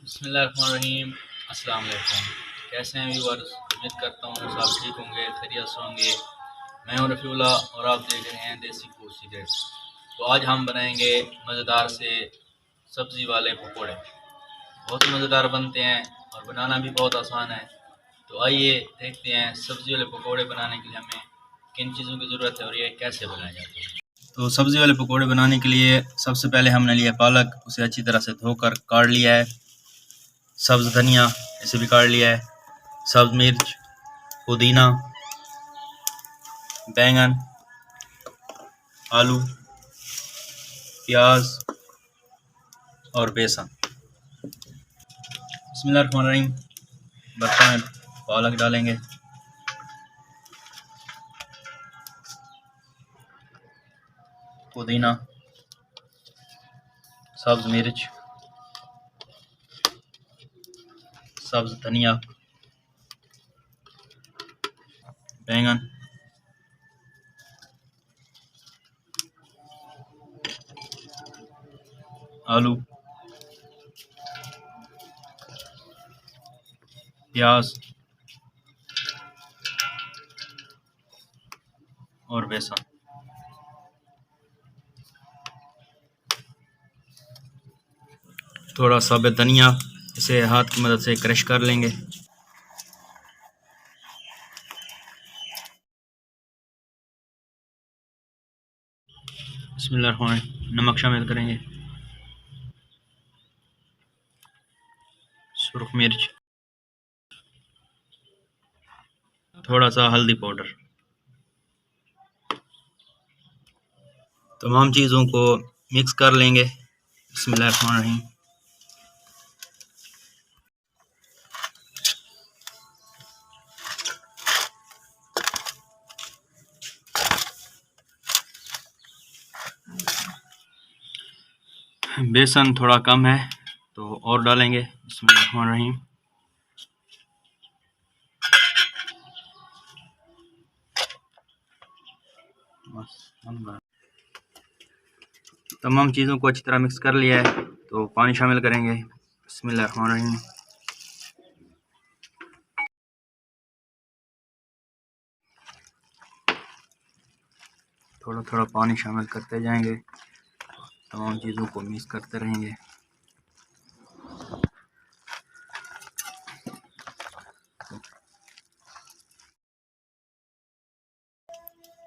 बिस्मिल्लाहिर्रहमानिर्रहीम। अस्सलाम वालेकुम। कैसे हैं व्यूअर्स? उम्मीद करता हूँ सब ठीक होंगे, खैरियत से होंगे। मैं हूँ रफ़ीउल्लाह और आप देख रहे हैं देसी फूड सीक्रेट्स। तो आज हम बनाएंगे मज़ेदार से सब्ज़ी वाले पकोड़े। बहुत ही मज़ेदार बनते हैं और बनाना भी बहुत आसान है। तो आइए देखते हैं सब्ज़ी वाले पकोड़े बनाने के लिए हमें किन चीज़ों की ज़रूरत है और ये कैसे बनाए जाते हैं। तो सब्ज़ी वाले पकोड़े बनाने के लिए सबसे पहले हमने लिया पालक, उसे अच्छी तरह से धोकर काट लिया है। सब्ज़ धनिया इसे भी काट लिया है। सब्ज़ मिर्च, पुदीना, बैंगन, आलू, प्याज और बेसन। बिस्मिल्लाहिर्रहमानिर्रहीम। बर्तन में पालक डालेंगे, पुदीना, सब्ज़ मिर्च, सब्ज़ धनिया, बैंगन, आलू, प्याज और बेसन। थोड़ा साबुत धनिया, इसे हाथ की मदद से क्रश कर लेंगे। बिस्मिल्लाहिर्रहमानिर्रहीम। नमक शामिल करेंगे, सुरख मिर्च, थोड़ा सा हल्दी पाउडर। तमाम चीज़ों को मिक्स कर लेंगे। बिस्मिल्लाहिर्रहमानिर्रहीम। बेसन थोड़ा कम है तो और डालेंगे। बिस्मिल्लाहिर्रहमानिर्रहीम। तमाम चीज़ों को अच्छी तरह मिक्स कर लिया है तो पानी शामिल करेंगे। बिस्मिल्लाहिर्रहमानिर्रहीम। थोड़ा थोड़ा पानी शामिल करते जाएंगे, तमाम चीज़ों को मिक्स करते रहेंगे।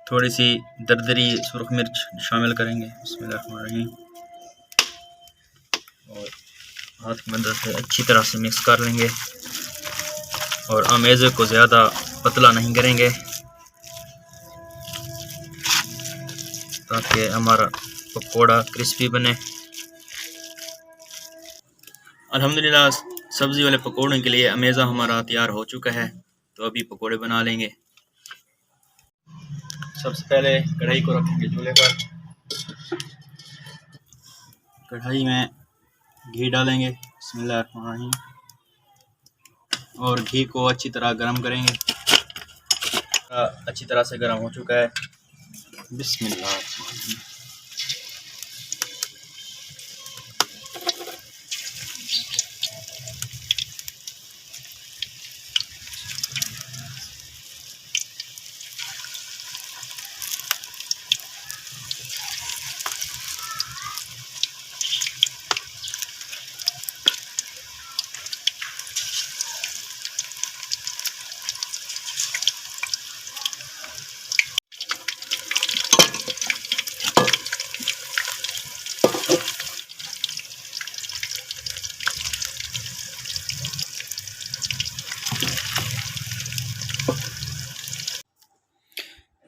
थोड़ी सी दरदरी सुरख मिर्च शामिल करेंगे। बिस्मिल्लाहिर्रहमानिर्रहीम। और हाथ की मदद से अच्छी तरह से मिक्स कर लेंगे और अमेज़े को ज़्यादा पतला नहीं करेंगे ताकि हमारा पकोड़ा क्रिस्पी बने। अल्हम्दुलिल्लाह सब्ज़ी वाले पकोड़ों के लिए अमेज़ा हमारा तैयार हो चुका है। तो अभी पकोड़े बना लेंगे। सबसे पहले कढ़ाई को रखेंगे चूल्हे पर। कढ़ाई में घी डालेंगे। बिस्मिल्लाहिर्रहमानिर्रहीम। और घी को अच्छी तरह गर्म करेंगे। अच्छी तरह से गर्म हो चुका है। बिस्मिल्लाहिर्रहमानिर्रहीम।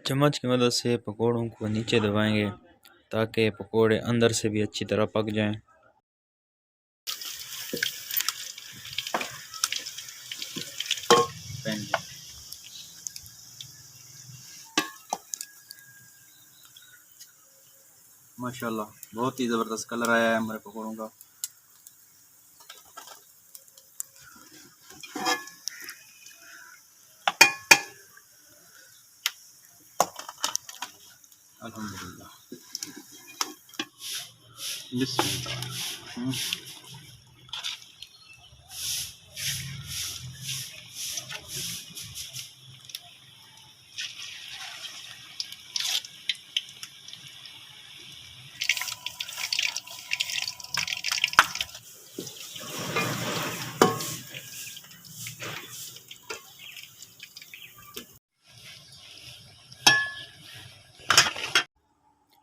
चम्मच की मदद से पकोड़ों को नीचे दबाएंगे ताकि पकोड़े अंदर से भी अच्छी तरह पक जाएं। माशाल्लाह बहुत ही ज़बरदस्त कलर आया है हमारे पकोड़ों का। अल्हम्दुलिल्लाह। बिस्मिल्लाह।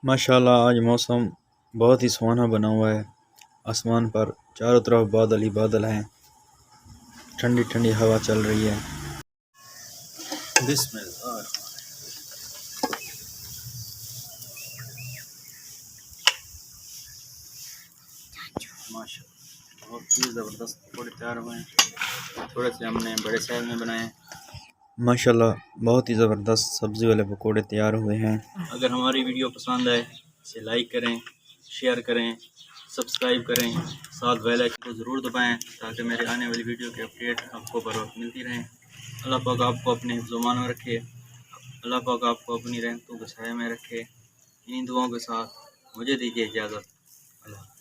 माशाल्लाह आज मौसम बहुत ही सुहाना बना हुआ है। आसमान पर चारों तरफ बादल ही बादल हैं। ठंडी ठंडी हवा चल रही है। बिस्मिल्लाह। माशाल्लाह बहुत ही ज़बरदस्त पकौड़े तैयार हुए हैं। थोड़े से हमने बड़े साइज में बनाए हैं। माशाल्लाह बहुत ही ज़बरदस्त सब्ज़ी वाले पकौड़े तैयार हुए हैं। अगर हमारी वीडियो पसंद आए इसे लाइक करें, शेयर करें, सब्सक्राइब करें, साथ बेल आइकन को ज़रूर दबाएं ताकि मेरे आने वाली वीडियो की अपडेट आपको बर वक्त मिलती रहें। अल्लाह पाक आपको अपने हिफ्ज़-ओ-मान में रखे। अल्लाह पाक आपको अपनी रहमतों के साए में रखे। इन दुआओं के साथ मुझे दीजिए इजाज़त। अल्लाह।